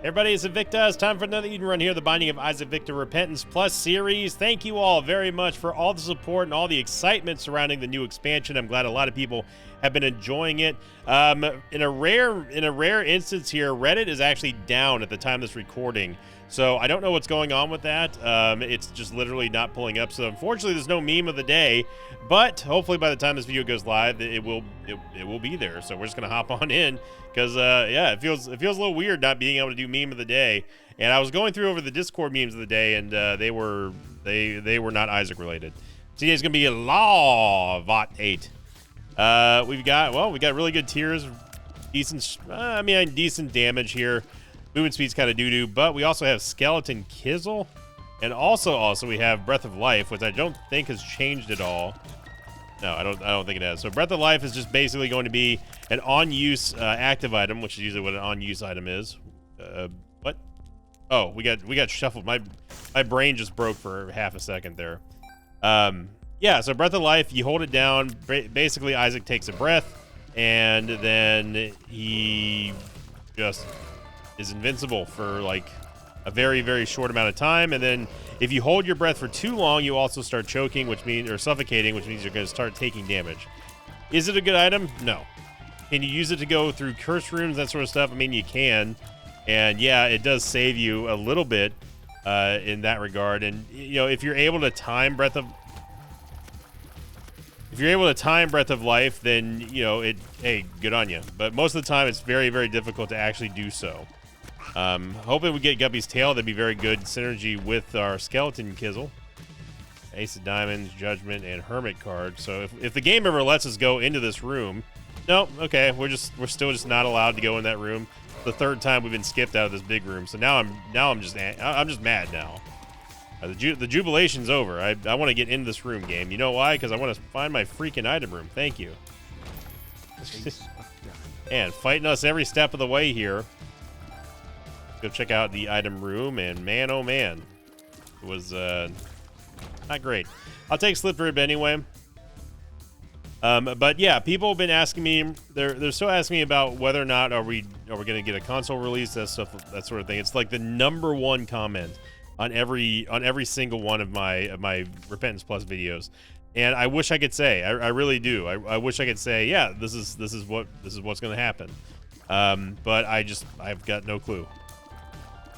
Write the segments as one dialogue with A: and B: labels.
A: Everybody, it's Invicta. It's time for another Eden Run here, the Binding of Isaac Victor Repentance Plus series. Thank you all very much for all the support and all the excitement surrounding the new expansion. I'm glad a lot of people have been enjoying it. In a rare instance here, Reddit is actually down at the time of this recording, so I don't know what's going on with that. It's just literally not pulling up. So unfortunately, there's no meme of the day, but hopefully by the time this video goes live, it will be there. So we're just gonna hop on in. Because yeah, it feels a little weird not being able to do meme of the day. And I was going through over the Discord memes of the day, and they were not Isaac related. Today's gonna be a Vot 8. We got really good tiers, decent decent damage here. Movement speed's kind of doo-doo, but we also have Skeleton Kizzle, and also we have Breath of Life, which I don't think has changed at all. No, I don't think it has. So Breath of Life is just basically going to be an on-use active item, which is usually what an on-use item is. What? Oh, we got shuffled. My brain just broke for half a second there. Yeah, so Breath of Life, you hold it down. Basically, Isaac takes a breath, and then he just is invincible for like a very, very short amount of time, and then if you hold your breath for too long, you also start choking, or suffocating, which means you're going to start taking damage. Is it a good item? No. Can you use it to go through curse rooms, that sort of stuff? I mean, you can, and yeah, it does save you a little bit in that regard. And you know, if you're able to time Breath of Life, then you know hey, good on you. But most of the time, it's very, very difficult to actually do so. Hoping we get Guppy's Tail. That'd be very good synergy with our Skeleton Kizzle. Ace of Diamonds, Judgment, and Hermit card. So if the game ever lets us go into this room, no, okay, we're still just not allowed to go in that room. The third time we've been skipped out of this big room. So now I'm just mad now. The jubilation's over. I want to get into this room, game. You know why? Because I want to find my freaking item room. Thank you. And fighting us every step of the way here. Go check out the item room, and man, oh man, it was not great. I'll take Slip Rib anyway. But yeah, people have been asking me. They're still asking me about whether or not are we going to get a console release, that stuff, that sort of thing. It's like the #1 comment on every single one of my Repentance Plus videos, and I wish I could say. I really do. I wish I could say, yeah, this is what's going to happen. But I've got no clue.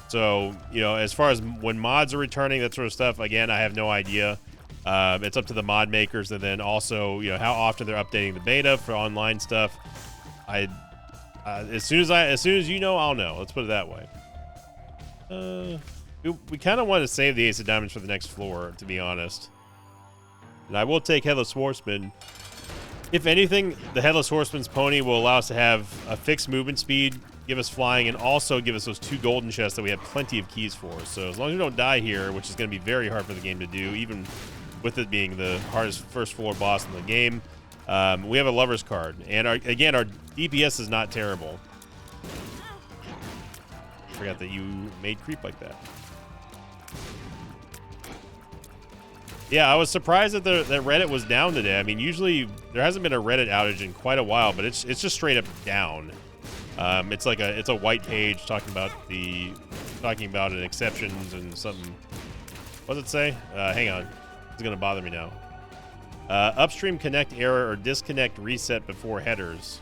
A: So, you know, as far as when mods are returning, that sort of stuff, again, I have no idea. It's up to the mod makers, and then also, you know, how often they're updating the beta for online stuff. As soon as you know, I'll know. Let's put it that way. We kind of want to save the Ace of Diamonds for the next floor, to be honest. And I will take Headless Horseman. If anything, the Headless Horseman's pony will allow us to have a fixed movement speed, give us flying, and also give us those 2 golden chests that we have plenty of keys for. So as long as we don't die here, which is going to be very hard for the game to do, even with it being the hardest first floor boss in the game, we have a Lover's card. And our DPS is not terrible. Forgot that you made creep like that. Yeah, I was surprised that Reddit was down today. I mean, usually there hasn't been a Reddit outage in quite a while, but it's just straight up down. It's a white page talking about an exceptions and something. What does it say? Hang on, it's gonna bother me now. Upstream connect error or disconnect reset before headers.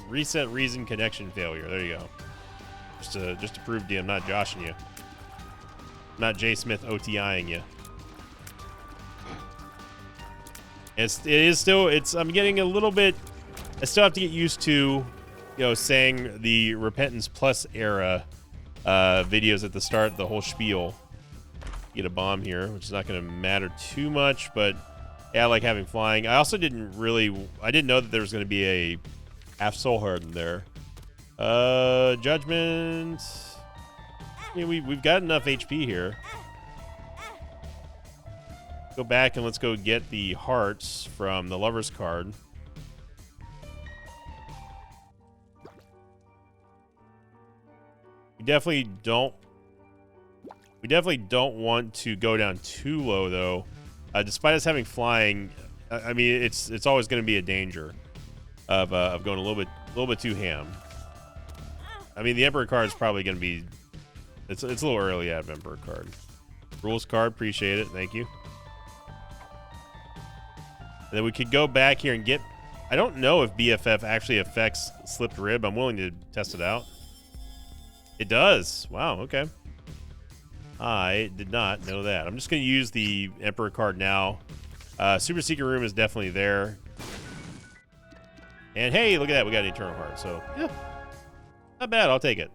A: Reset reason connection failure. There you go. Just to prove to you I'm not joshing you. I'm not J Smith OTIing you. I'm getting a little bit. I still have to get used to, you know, saying the Repentance Plus era videos at the start, the whole spiel. Get a bomb here, which is not going to matter too much, but yeah, I like having flying. I also didn't know that there was going to be a half soul heart in there. Judgment. I mean, we've got enough HP here. Go back and let's go get the hearts from the Lover's card. We definitely don't want to go down too low, though. Despite us having flying, I mean, it's always going to be a danger of going a little bit too ham. I mean, the Emperor card is probably going to be It's a little early to have Emperor card. Rules card, appreciate it. Thank you. And then we could go back here and get... I don't know if BFF actually affects Slipped Rib. I'm willing to test it out. It does. Wow, okay. I did not know that. I'm just going to use the Emperor card now. Super Secret Room is definitely there. And hey, look at that. We got an Eternal Heart. So, yeah. Not bad. I'll take it.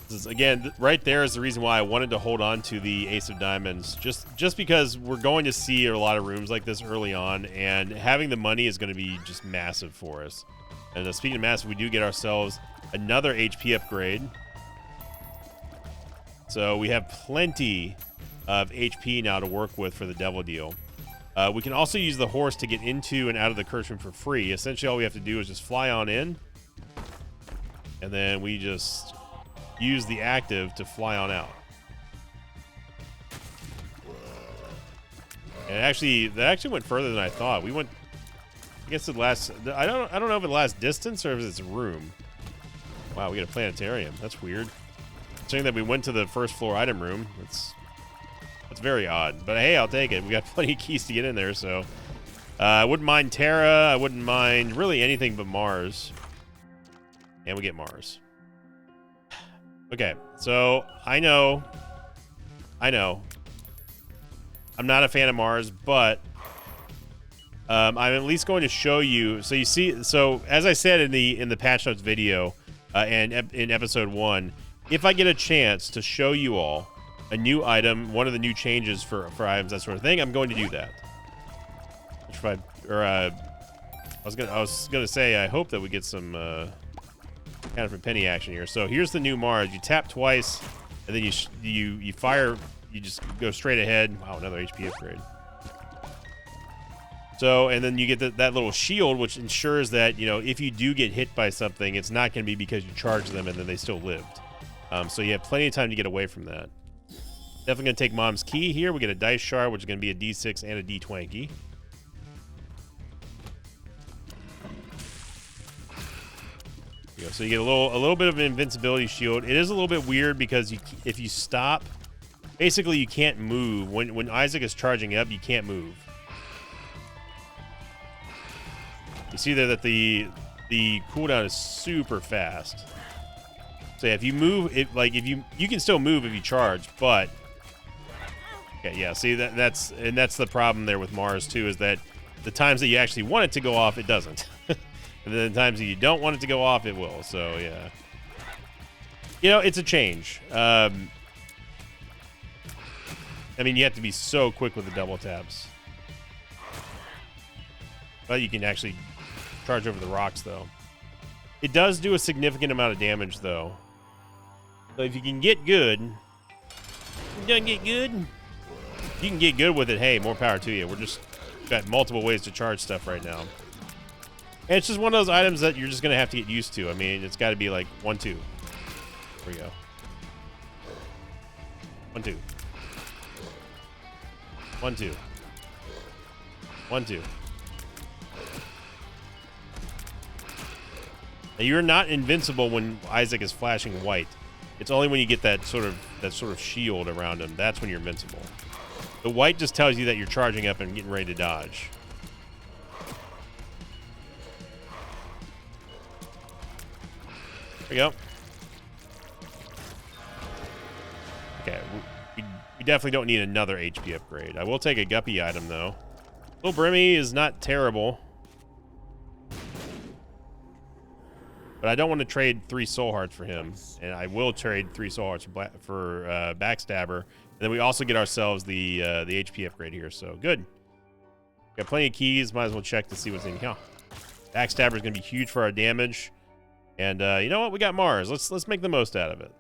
A: This is, again, right there is the reason why I wanted to hold on to the Ace of Diamonds. Just because we're going to see a lot of rooms like this early on, and having the money is going to be just massive for us. And speaking of massive, we do get ourselves another HP upgrade. So we have plenty of HP now to work with for the Devil Deal. We can also use the horse to get into and out of the curse room for free. Essentially, all we have to do is just fly on in. And then we just use the active to fly on out. And that actually went further than I thought. We went, I guess, the last, I don't know if it last distance or if it's room. Wow, we got a planetarium. That's weird. Saying that we went to the first floor item room. That's very odd. But hey, I'll take it. We got plenty of keys to get in there, so I wouldn't mind Terra. I wouldn't mind really anything but Mars. And we get Mars. Okay, so I know. I'm not a fan of Mars, but I'm at least going to show you. So you see, so as I said in the patch notes video, and in episode 1, if I get a chance to show you all a new item, one of the new changes for items, that sort of thing, I'm going to do that. I was gonna say I hope that we get some kind of a penny action here. So here's the new Mars. You tap twice, and then you fire. You just go straight ahead. Wow, another HP upgrade. So, and then you get that little shield, which ensures that, you know, if you do get hit by something, it's not going to be because you charged them and then they still lived. So you have plenty of time to get away from that. Definitely going to take Mom's Key here. We get a Dice Shard, which is going to be a D6 and a D20. So you get a little bit of an invincibility shield. It is a little bit weird because if you stop, basically you can't move. When Isaac is charging up, you can't move. You see there that the cooldown is super fast. So yeah, if you move, you can still move if you charge, but okay, yeah. See that's the problem there with Mars too, is that the times that you actually want it to go off, it doesn't. And then the times that you don't want it to go off, it will. So, yeah. You know, it's a change. I mean, you have to be so quick with the double taps. But you can actually charge over the rocks, though. It does do a significant amount of damage, though. So if you can get good... You can get good with it. Hey, more power to you. We're just got multiple ways to charge stuff right now. And it's just one of those items that you're just going to have to get used to. I mean, it's got to be like 1, 2. Here we go. 1, 2. 1, 2. 1, 2. Now, you're not invincible when Isaac is flashing white. It's only when you get that sort of shield around him. That's when you're invincible. The white just tells you that you're charging up and getting ready to dodge. There we go. Okay, we definitely don't need another HP upgrade. I will take a Guppy item, though. Little Brimmy is not terrible. But I don't want to trade 3 Soul Hearts for him. And I will trade 3 Soul Hearts for Backstabber. And then we also get ourselves the HP upgrade here, so good. Got plenty of keys. Might as well check to see what's in here. Backstabber is going to be huge for our damage. And you know what? We got Mars. Let's make the most out of it.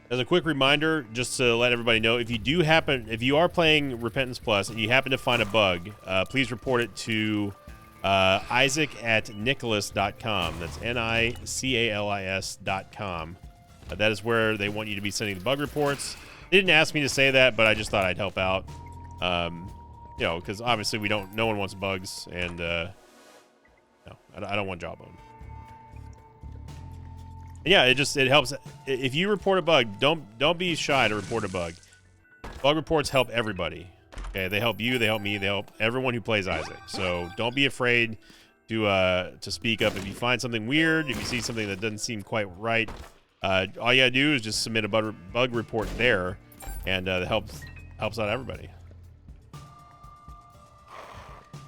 A: As a quick reminder, just to let everybody know, if you are playing Repentance Plus and you happen to find a bug, please report it to Isaac at Nicholas.com. That's NICALIS.com. That is where they want you to be sending the bug reports. They didn't ask me to say that, but I just thought I'd help out. You know, because obviously no one wants bugs, and no, I don't want Jawbone. And yeah, it helps. If you report a bug, don't be shy to report a bug. Bug reports help everybody. Okay, they help you, they help me, they help everyone who plays Isaac. So don't be afraid to speak up if you find something weird, if you see something that doesn't seem quite right. All you gotta do is just submit a bug report there, and that helps out everybody.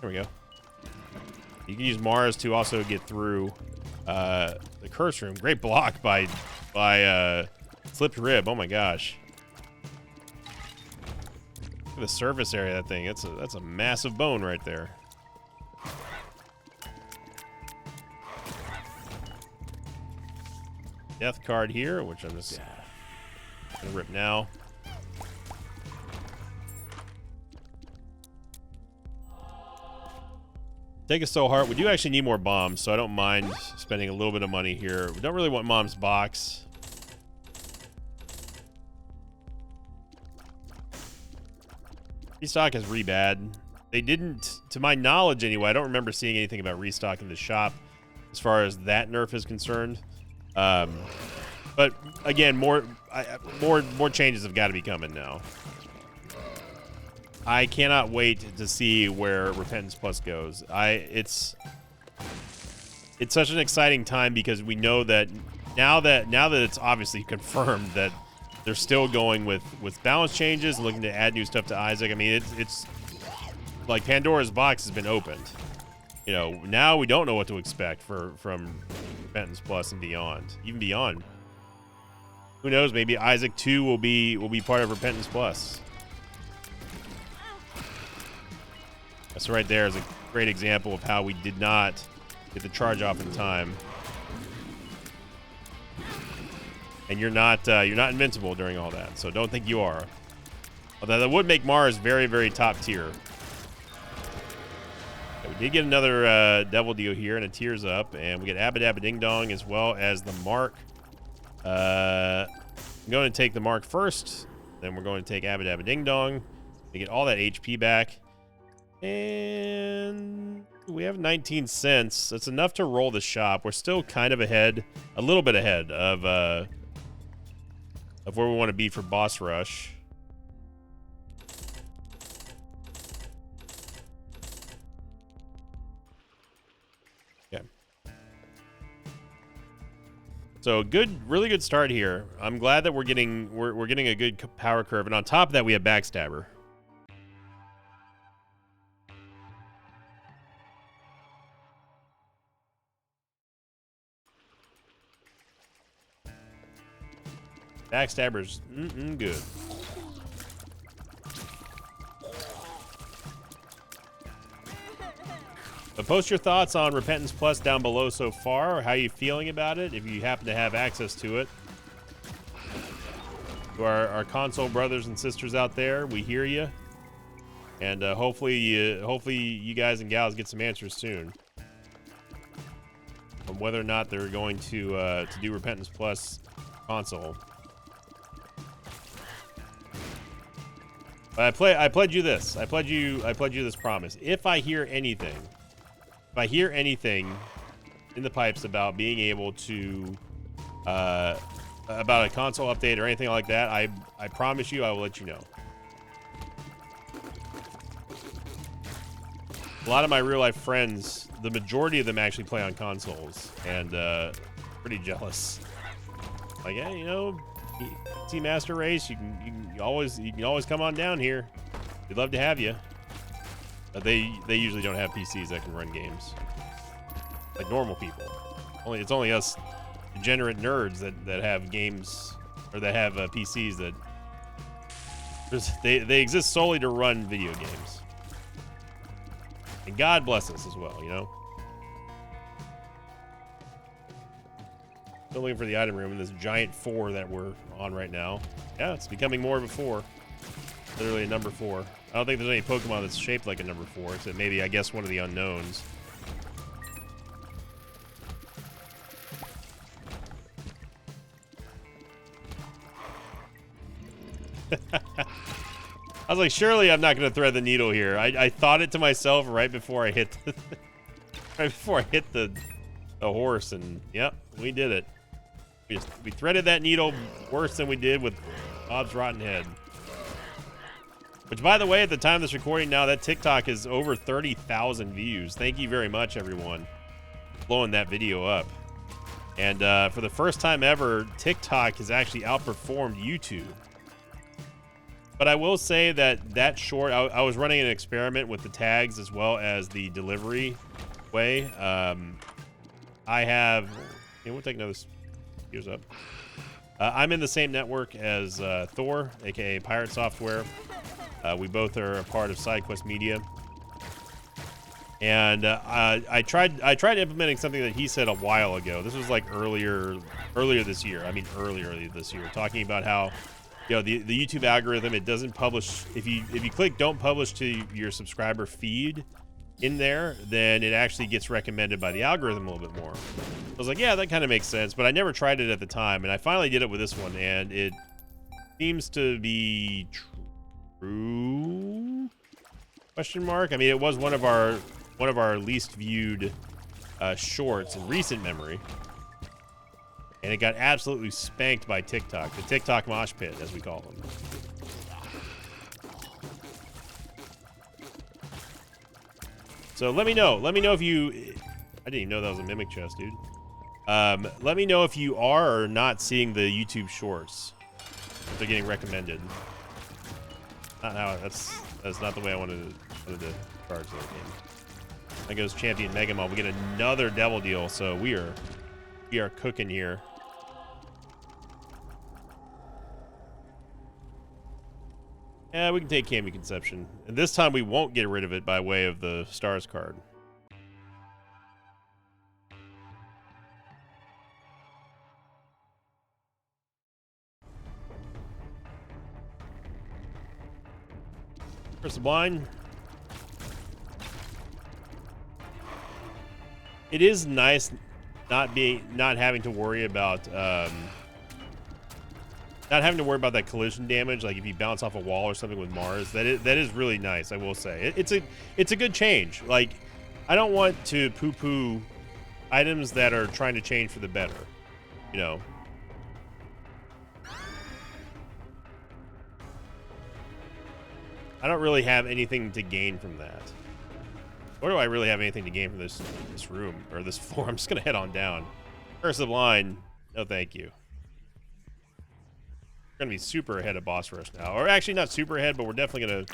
A: There we go. You can use Mars to also get through the curse room. Great block by Slipped Rib. Oh my gosh. Look at the surface area of that thing. That's a massive bone right there. Death card here, which I'm just gonna rip now. Take a Soul Heart. We do actually need more bombs, so I don't mind spending a little bit of money here. We don't really want Mom's box. Restock is really bad. They didn't, to my knowledge anyway, I don't remember seeing anything about restock in the shop as far as that nerf is concerned. But again, more changes have got to be coming now. I cannot wait to see where Repentance Plus goes. It's such an exciting time because we know that now that it's obviously confirmed that they're still going with balance changes and looking to add new stuff to Isaac. I mean, it's like Pandora's box has been opened. You know, now we don't know what to expect from Repentance Plus and beyond, even beyond. Who knows? Maybe Isaac 2 will be part of Repentance Plus. So right there is a great example of how we did not get the charge off in time. And you're not invincible during all that, so don't think you are. Although that would make Mars very, very top tier. We did get another Devil Deal here, and it tears up, and we get Abba Dabba Ding Dong as well as the Mark. I'm going to take the Mark first, then we're going to take Abba Dabba Ding Dong to get all that HP back. And we have 19 cents. That's enough to roll the shop. We're still kind of ahead, a little bit ahead of where we want to be for Boss Rush. Okay. So really good start here. I'm glad that we're getting a good power curve, and on top of that, we have Backstabber. Backstabber's good. But post your thoughts on Repentance Plus down below so far, or how you feeling about it, if you happen to have access to it. To our console brothers and sisters out there, we hear you. And hopefully you guys and gals get some answers soon on whether or not they're going to do Repentance Plus console. But I pledge you this. I pledge you this promise. If I hear anything in the pipes about being able to about a console update or anything like that, I promise you I will let you know. A lot of my real life friends, the majority of them actually play on consoles, and pretty jealous. Like, yeah, you know, Team Master Race, you can always come on down here. We'd love to have you. But they usually don't have PCs that can run games like normal people. It's only us degenerate nerds that have games, or that have PCs that they exist solely to run video games. And God bless us as well, you know. Still looking for the item room in this giant 4 that we're on right now. Yeah, it's becoming more of a 4. Literally a number 4. I don't think there's any Pokemon that's shaped like a number 4, except maybe, I guess, one of the unknowns. I was like, surely I'm not going to thread the needle here. I thought it to myself right before I hit the, right before I hit the horse, and yep, we did it. We threaded that needle worse than we did with Bob's Rotten Head. Which, by the way, at the time of this recording now, that TikTok is over 30,000 views. Thank you very much, everyone, blowing that video up. And for the first time ever, TikTok has actually outperformed YouTube. But I will say that short, I was running an experiment with the tags as well as the delivery way. I have, we'll take another here's up. I'm in the same network as Thor, aka Pirate Software. We both are a part of SideQuest Media. And I tried implementing something that he said a while ago. This was like earlier this year. I mean, earlier this year, talking about how, you know, the YouTube algorithm, it doesn't publish. If you click don't publish to your subscriber feed in there, then it actually gets recommended by the algorithm a little bit more. I was like, yeah, that kind of makes sense, but I never tried it at the time, and I finally did it with this one, and it seems to be true? Question mark. I mean, it was one of our least viewed shorts in recent memory, and it got absolutely spanked by TikTok, the TikTok mosh pit, as we call them. So let me know if you, I didn't even know that was a mimic chest, dude. Let me know if you are or not seeing the YouTube shorts. They're getting recommended. Not how, that's not the way I wanted to charge that game. That goes Champion Megamon. We get another Devil Deal, so we are cooking here. Yeah, we can take Kami Conception. And this time we won't get rid of it by way of the Stars card. First the blind. It is nice not having to worry about that collision damage. Like if you bounce off a wall or something with Mars, that is really nice. I will say it's a good change. Like I don't want to poo-poo items that are trying to change for the better, you know. I don't really have anything to gain from that. Or do I really have anything to gain from this room or this floor? I'm just gonna head on down. Curse of Line, no thank you. We're gonna be super ahead of boss rush now, or actually not super ahead, but we're definitely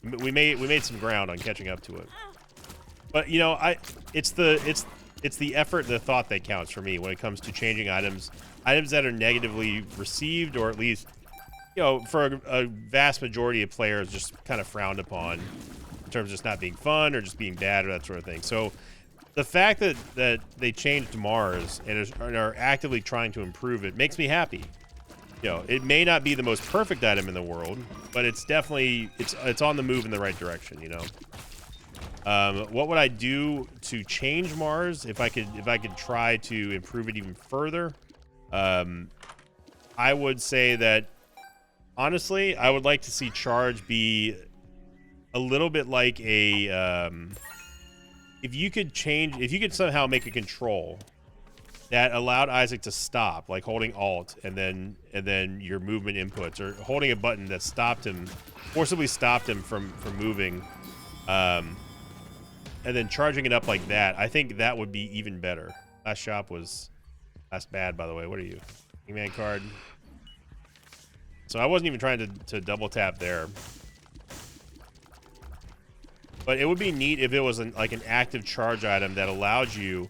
A: gonna. We made some ground on catching up to it. But you know, it's the effort and the thought that counts for me when it comes to changing items that are negatively received, or at least, you know, for a vast majority of players just kind of frowned upon in terms of just not being fun or just being bad or that sort of thing. So the fact that they changed Mars and are actively trying to improve it makes me happy. You know, it may not be the most perfect item in the world, but it's definitely it's on the move in the right direction, you know. What would I do to change Mars if I could try to improve it even further? I would say that honestly, I would like to see charge be a little bit like a if you could somehow make a control that allowed Isaac to stop, like holding Alt and then your movement inputs, or holding a button that forcibly stopped him from moving, and then charging it up like that. I think that would be even better. Last shop was last bad, by the way. What are you? Hangman card. So I wasn't even trying to double tap there. But it would be neat if it was like an active charge item that allowed you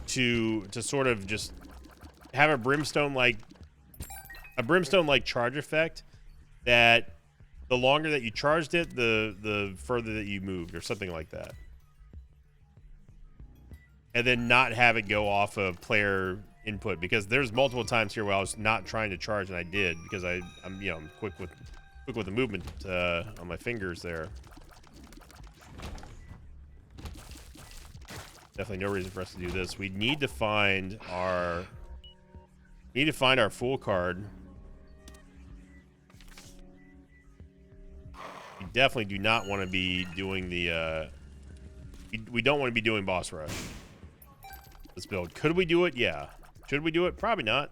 A: to sort of just have a brimstone like charge effect, that the longer that you charged it, the further that you moved, or something like that. And then not have it go off of player input, because there's multiple times here where I was not trying to charge and I did, because I'm quick with the movement on my fingers there. Definitely no reason for us to do this. We need to find our full card. definitely do not want to be doing the, we don't want to be doing boss rush. This build. Could we do it? Yeah. Should we do it? Probably not.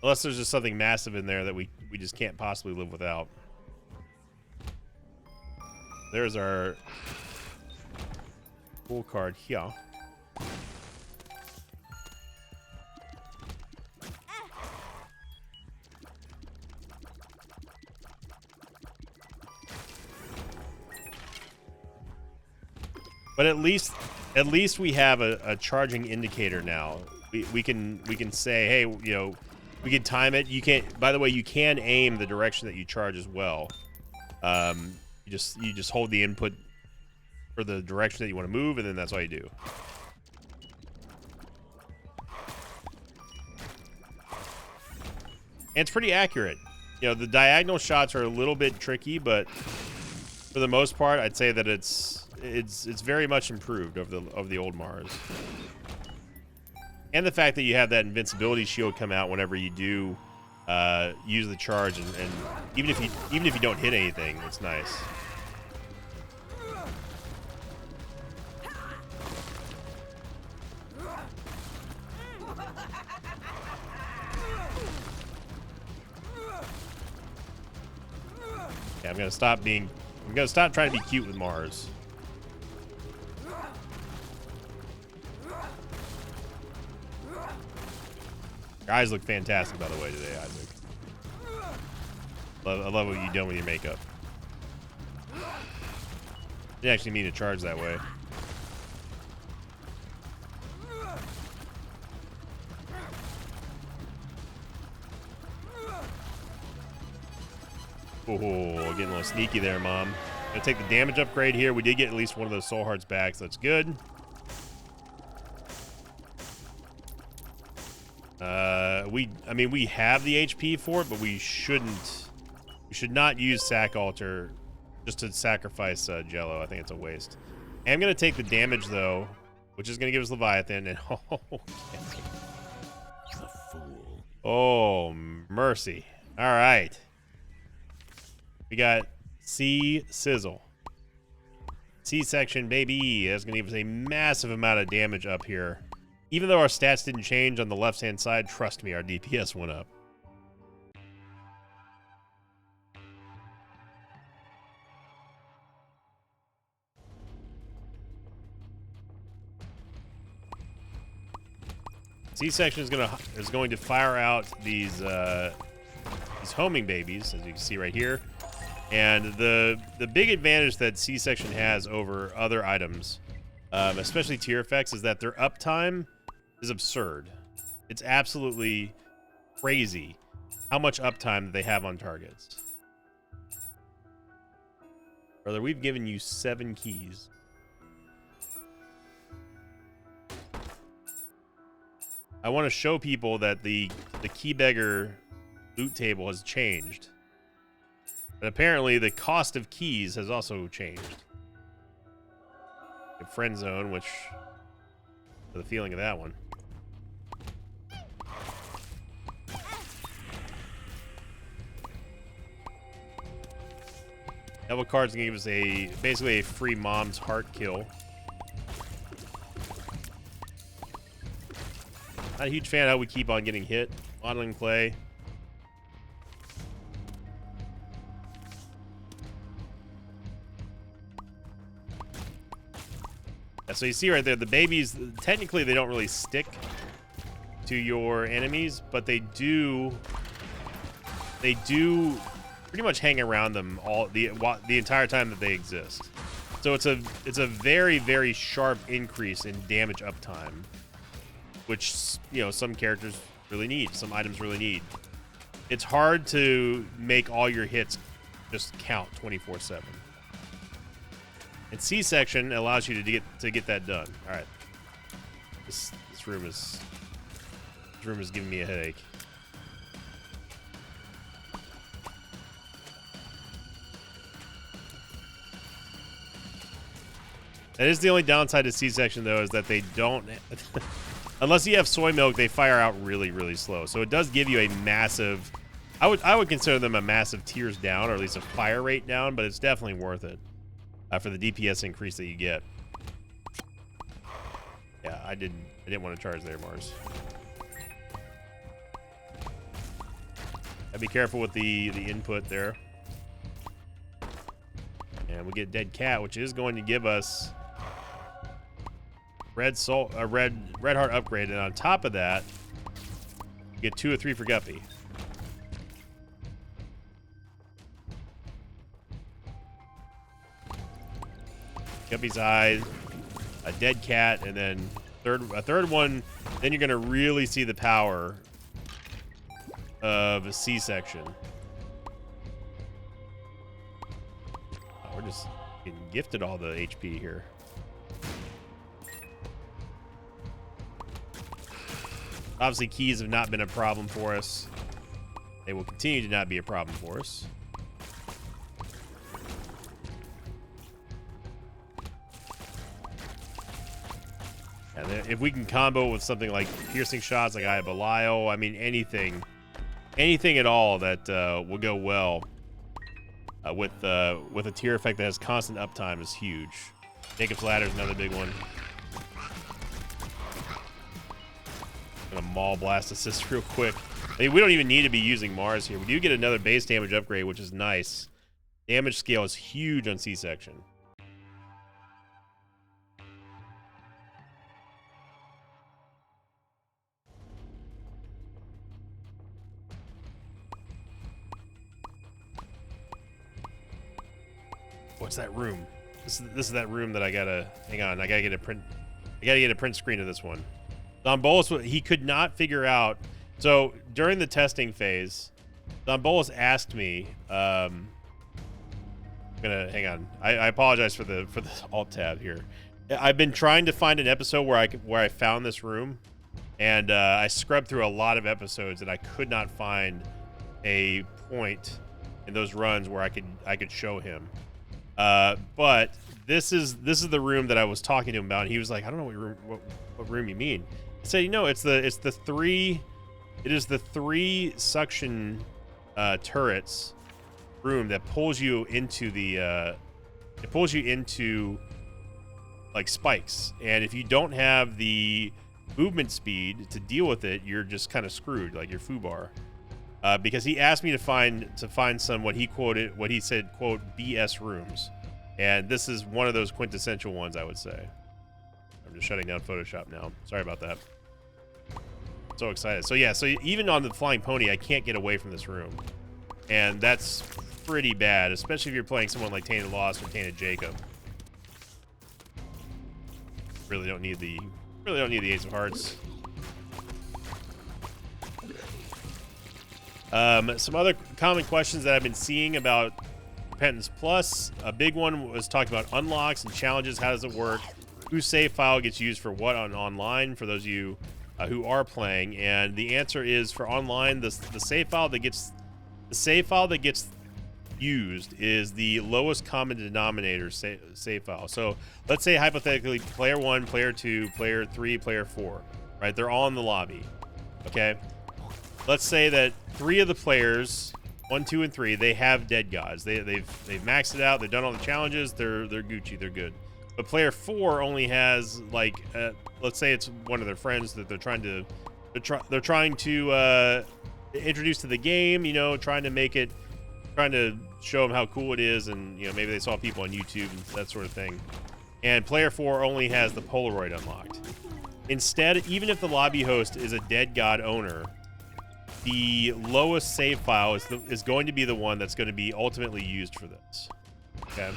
A: Unless there's just something massive in there that we just can't possibly live without. There's our full card here. But at least we have a charging indicator now. We can say, hey, you know, we can time it. You can't. By the way, you can aim the direction that you charge as well. You just hold the input for the direction that you want to move, and then that's all you do. And it's pretty accurate. You know, the diagonal shots are a little bit tricky, but for the most part, I'd say that it's very much improved over the old Mars. And the fact that you have that invincibility shield come out whenever you do use the charge, and even if you don't hit anything, it's nice. Yeah, I'm gonna stop trying to be cute with Mars. Your eyes look fantastic, by the way, today, Isaac. I love what you've done with your makeup. Didn't actually mean to charge that way. Oh, getting a little sneaky there, Mom. Gonna take the damage upgrade here. We did get at least one of those soul hearts back, so that's good. I mean, we have the HP for it, but we should not use Sack Altar just to sacrifice Jello. I think it's a waste. And I'm gonna take the damage though, which is gonna give us Leviathan. And oh, mercy! All right, we got Sea Sizzle, C-section, baby. That's gonna give us a massive amount of damage up here. Even though our stats didn't change on the left-hand side, trust me, our DPS went up. C-section is going to fire out these homing babies, as you can see right here. And the big advantage that C-section has over other items, especially tier effects, is that their uptime is absurd. It's absolutely crazy how much uptime they have on targets. Brother, we've given you 7 keys. I want to show people that the key beggar loot table has changed. And apparently the cost of keys has also changed. The friend zone, which the feeling of that one. Devil card's gonna give us basically a free mom's heart kill. Not a huge fan of how we keep on getting hit. Modeling clay. Yeah, so you see right there, the babies, technically they don't really stick to your enemies, but they do pretty much hang around them the entire time that they exist. So it's a very, very sharp increase in damage uptime, which, you know, some characters really need, some items really need. It's hard to make all your hits just count 24/7. And C-section allows you to get that done. All right, this room is giving me a headache. That is the only downside to C-section, though, is that they don't... unless you have soy milk, they fire out really, really slow. So it does give you a massive I would consider them a massive tiers down, or at least a fire rate down, but it's definitely worth it for the DPS increase that you get. Yeah, I didn't want to charge there, Mars. Be careful with the input there. And we get Dead Cat, which is going to give us red heart upgrade, and on top of that, you get 2 or 3 for Guppy. Guppy's Eye, a Dead Cat, and then a third one. Then you're gonna really see the power of a C-section. Oh, we're just getting gifted all the HP here. Obviously, keys have not been a problem for us. They will continue to not be a problem for us. And then if we can combo with something like piercing shots, like I have Belial, I mean anything at all that will go well with a tier effect that has constant uptime is huge. Jacob's Ladder is another big one. Gonna Maul Blast assist real quick. I mean, we don't even need to be using Mars here. We do get another base damage upgrade, which is nice. Damage scale is huge on C-section. What's that room? This is that room that I gotta hang on. I gotta get a print screen of this one. Don Bolus, he could not figure out. So during the testing phase, Don Bolus asked me. I'm gonna hang on. I apologize for the alt tab here. I've been trying to find an episode where I found this room, and I scrubbed through a lot of episodes, and I could not find a point in those runs where I could show him. But this is the room that I was talking to him about, and he was like, I don't know what room you mean. I said, you know, it is the three suction turrets room that pulls you into like spikes, and if you don't have the movement speed to deal with it, you're just kind of screwed, like your foobar. Because he asked me to find some what he said quote BS rooms, and this is one of those quintessential ones, I would say. I'm just shutting down Photoshop now. Sorry about that. So excited. So yeah, so even on the Flying Pony, I can't get away from this room, and that's pretty bad, especially if you're playing someone like Tainted Lost or Tainted Jacob. Really don't need the Ace of Hearts. Some other common questions that I've been seeing about Repentance Plus. A big one was talking about unlocks and challenges. How does it work? Whose save file gets used for what on online, for those of you who are playing? And the answer is, for online, the save file that gets used is the lowest common denominator save file. So let's say hypothetically player 1, player 2, player 3, player 4, right? They're all in the lobby. Okay. Let's say that 3 of the players, 1, 2, and 3, they have dead gods. They've maxed it out. They've done all the challenges. They're Gucci. They're good. But player 4 only has, like, let's say it's one of their friends that they're trying to introduce to the game. You know, trying to show them how cool it is, and you know, maybe they saw people on YouTube and that sort of thing. And player 4 only has the Polaroid unlocked. Instead, even if the lobby host is a dead god owner, the lowest save file is going to be the one that's going to be ultimately used for this. Okay.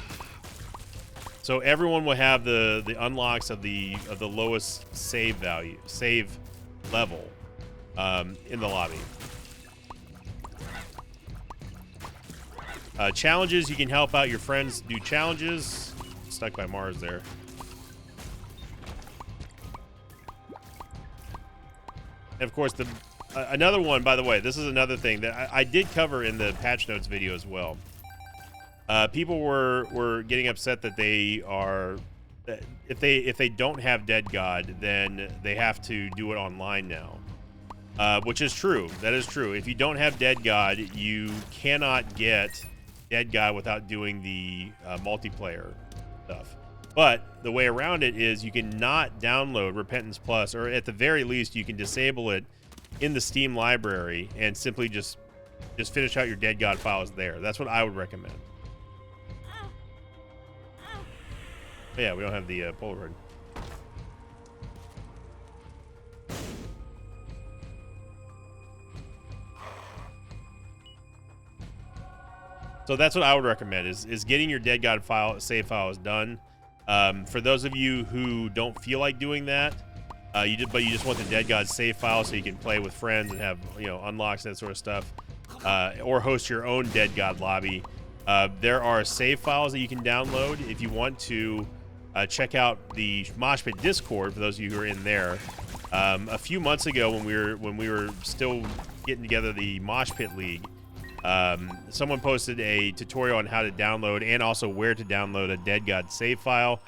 A: So everyone will have the unlocks of the lowest save level in the lobby. Challenges, you can help out your friends do challenges. Stuck by Mars there. And of course, another one, by the way, this is another thing that I did cover in the patch notes video as well. People were getting upset that if they don't have Dead God, then they have to do it online now. which is true. That is true. If you don't have Dead God, you cannot get Dead God without doing the multiplayer stuff. But the way around it is you can not download Repentance Plus, or at the very least, you can disable it in the Steam library and simply just finish out your Dead God files there. That's what I would recommend. But yeah, we don't have the Polaroid. So that's what I would recommend is getting your Dead God file save files done. For those of you who don't feel like doing that, you just want the Dead God save file so you can play with friends and have unlocks, that sort of stuff, or host your own Dead God lobby. There are save files that you can download if you want to. Check out the Mosh Pit Discord for those of you who are in there. A few months ago, when we were still getting together the Mosh Pit League, someone posted a tutorial on how to download and also where to download a Dead God save file.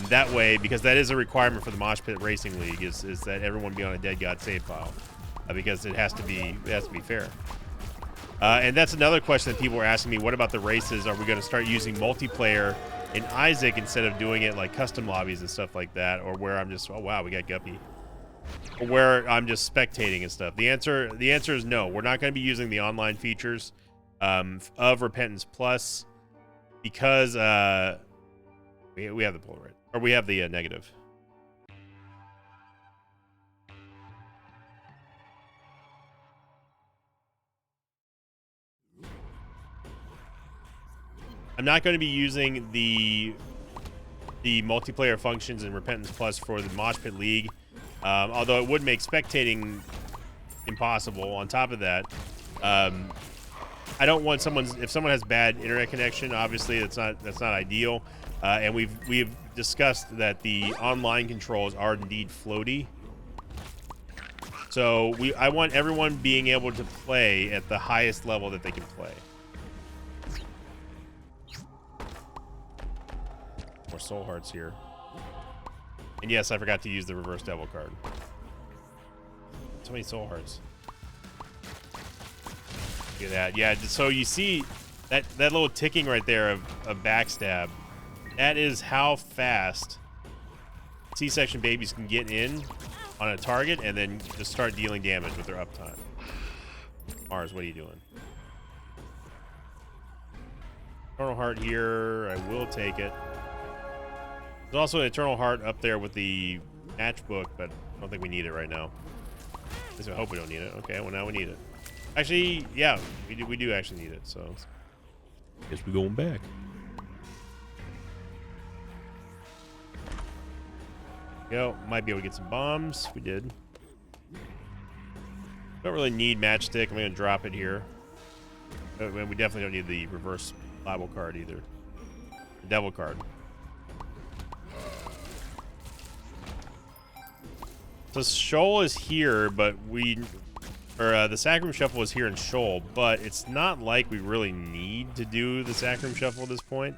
A: That way, because that is a requirement for the Mosh Pit Racing League, is that everyone be on a Dead God save file, because it has to be fair. And that's another question that people were asking me. What about the races? Are we going to start using multiplayer in Isaac instead of doing it like custom lobbies and stuff like that, or where I'm just, oh wow, we got Guppy, or where I'm just spectating and stuff? The answer is no. We're not going to be using the online features of Repentance Plus because we have the Polaroid, or we have the negative. I'm not going to be using the multiplayer functions in Repentance Plus for the Mosh Pit League, although it would make spectating impossible. On top of that, I don't want if someone has bad internet connection, obviously that's not ideal. And we've discussed that the online controls are indeed floaty. So I want everyone being able to play at the highest level that they can play. More soul hearts here. And yes, I forgot to use the reverse devil card. So many soul hearts. Look at that. Yeah, so you see that little ticking right there of backstab. That is how fast C-section babies can get in on a target and then just start dealing damage with their uptime. Mars, what are you doing? Eternal Heart here. I will take it. There's also an Eternal Heart up there with the matchbook, but I don't think we need it right now. At least I hope we don't need it. Okay, well now we need it. Actually, yeah, we do actually need it, so guess we're going back. Go, might be able to get some bombs. We did. Don't really need matchstick. I'm gonna drop it here. We definitely don't need the reverse Bible card either. The devil card. So Shoal is here, but the Sacrum Shuffle is here in Shoal, but it's not like we really need to do the Sacrum Shuffle at this point.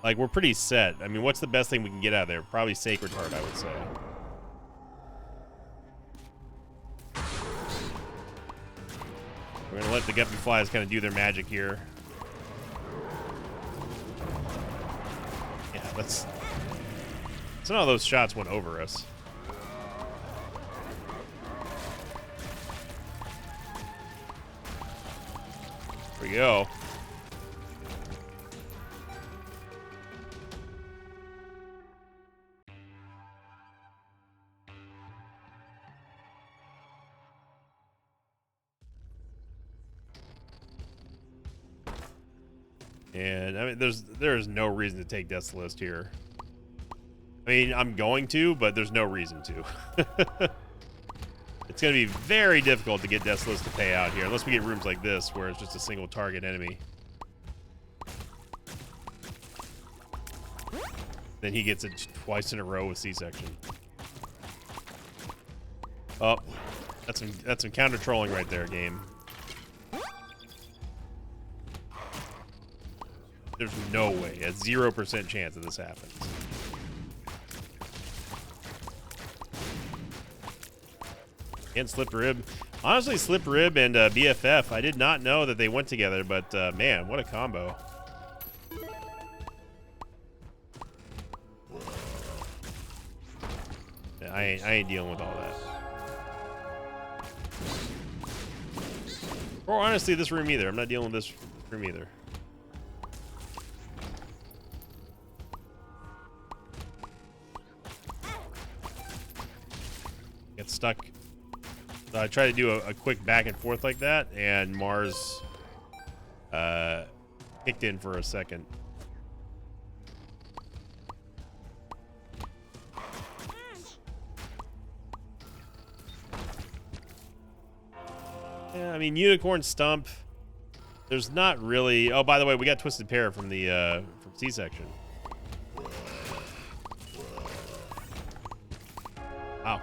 A: Like, we're pretty set. I mean, what's the best thing we can get out of there? Probably Sacred Heart, I would say. We're gonna let the Guppy Flies kind of do their magic here. Yeah, some of those shots went over us. There we go. And I mean, there's no reason to take Death's List here. I mean, I'm going to, but there's no reason to. It's going to be very difficult to get Death's List to pay out here, unless we get rooms like this, where it's just a single target enemy. Then he gets it twice in a row with C-section. Oh, that's some counter trolling right there, game. There's no way, a 0% chance that this happens. And Slip Rib. Honestly, Slip Rib and BFF, I did not know that they went together, but man, what a combo. I ain't dealing with all that. Or honestly, this room either. I'm not dealing with this room either. Get stuck. So I tried to do a quick back and forth like that, and Mars kicked in for a second. Yeah, I mean, Unicorn Stump. There's not really. Oh, by the way, we got Twisted Pair from the from C-section. Wow.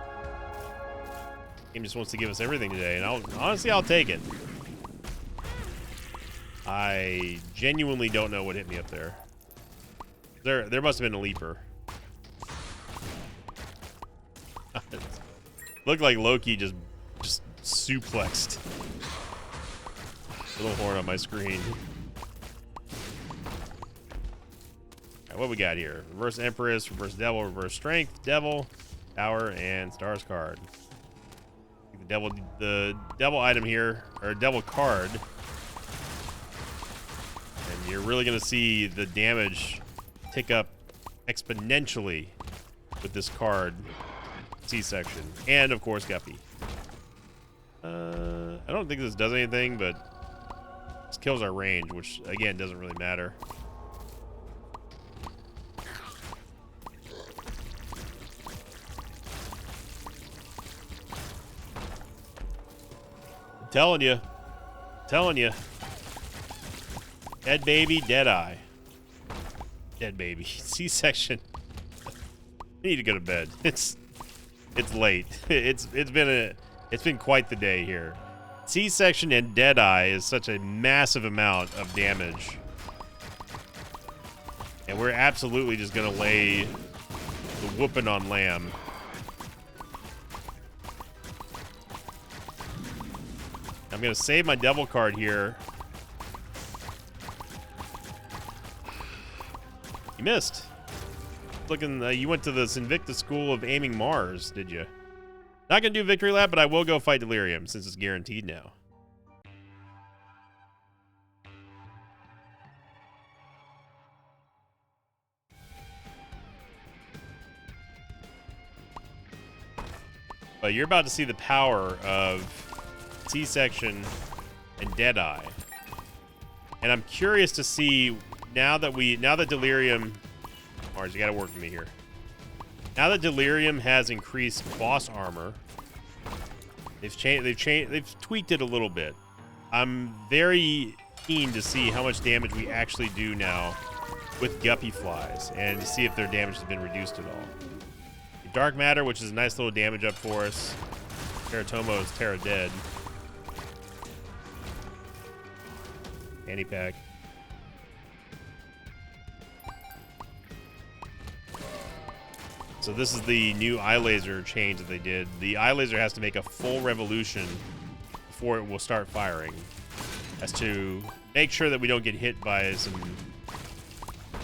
A: Game just wants to give us everything today, and honestly, I'll take it. I genuinely don't know what hit me up there. There must have been a leaper. Looked like Loki just suplexed little horn on my screen. Alright, what we got here? Reverse Empress, Reverse Devil, Reverse Strength, Devil, Power, and Stars card. The devil item here, or devil card, and you're really gonna see the damage tick up exponentially with this card. C-section, and of course Guppy. I don't think this does anything, but this kills our range, which again doesn't really matter. I'm telling you. Dead baby, dead eye. Dead baby. C-section. I need to go to bed. It's late. It's been quite the day here. C-section and Deadeye is such a massive amount of damage. And we're absolutely just gonna lay the whooping on Lamb. I'm gonna save my devil card here. You missed. Looking, you went to the Invictus School of Aiming Mars, did you? Not gonna do Victory Lap, but I will go fight Delirium since it's guaranteed now. But you're about to see the power of C-section and Deadeye. And I'm curious to see now that Delirium, Mars, you gotta work with me here. Now that Delirium has increased boss armor, they've tweaked it a little bit. I'm very keen to see how much damage we actually do now with Guppy Flies, and to see if their damage has been reduced at all. Dark Matter, which is a nice little damage up for us. Teratomo is Terra dead. Anti pack. So this is the new eye laser change that they did. The eye laser has to make a full revolution before it will start firing. As to make sure that we don't get hit by some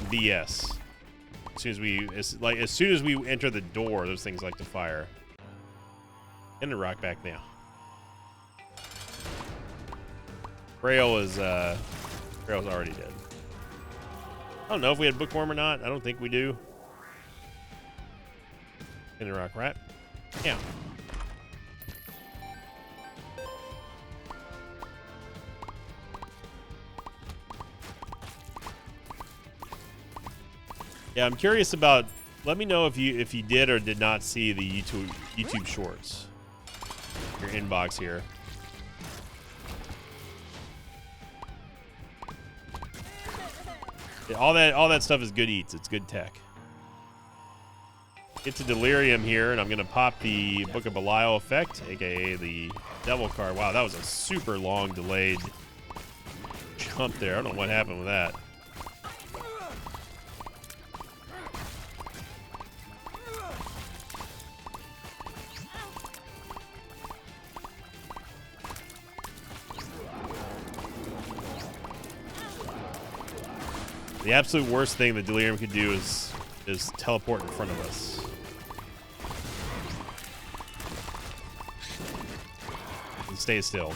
A: BS. As soon as we enter the door, those things like to fire. And the rock back now. Grail's already dead. I don't know if we had Bookworm or not. I don't think we do. In the rock, right? Yeah. Yeah, I'm curious about. Let me know if you did or did not see the YouTube Shorts. Your inbox here. Yeah, all that stuff is good eats. It's good tech. Get to Delirium here, and I'm gonna pop the Book of Belial effect, aka the Devil card. Wow, that was a super long delayed jump there. I don't know what happened with that. The absolute worst thing that Delirium could do is teleport in front of us. And stay still.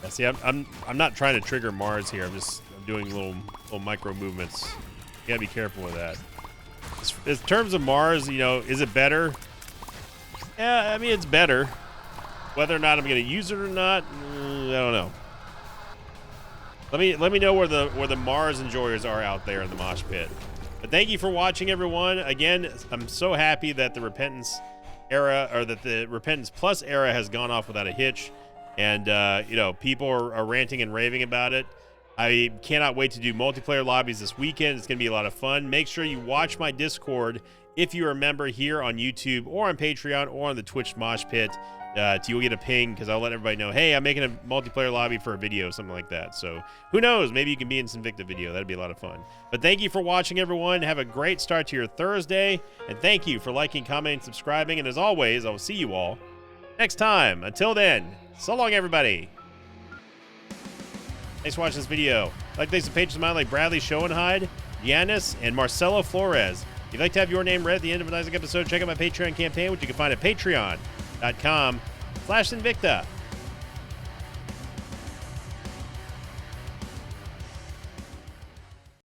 A: Yeah, see, I'm not trying to trigger Mars here. I'm doing little micro movements. You gotta be careful with that. In terms of Mars, you know, is it better? Yeah, I mean, it's better. Whether or not I'm going to use it or not, I don't know. Let me know where the Mars enjoyers are out there in the mosh pit. But thank you for watching, everyone. Again, I'm so happy that the Repentance era, or that the Repentance Plus era, has gone off without a hitch, and you know, people are ranting and raving about it. I cannot wait to do multiplayer lobbies this weekend. It's going to be a lot of fun. Make sure you watch my Discord if you're a member here on YouTube or on Patreon or on the Twitch Mosh Pit. You'll get a ping because I'll let everybody know, hey, I'm making a multiplayer lobby for a video, something like that. So who knows? Maybe you can be in some Victa video. That'd be a lot of fun. But thank you for watching, everyone. Have a great start to your Thursday. And thank you for liking, commenting, subscribing. And as always, I will see you all next time. Until then, so long, everybody. Thanks for watching this video. I'd like to thank some patrons of mine like Bradley Schoenheid, Giannis, and Marcelo Flores. If you'd like to have your name read at the end of an Isaac episode, check out my Patreon campaign, which you can find at patreon.com/Invicta.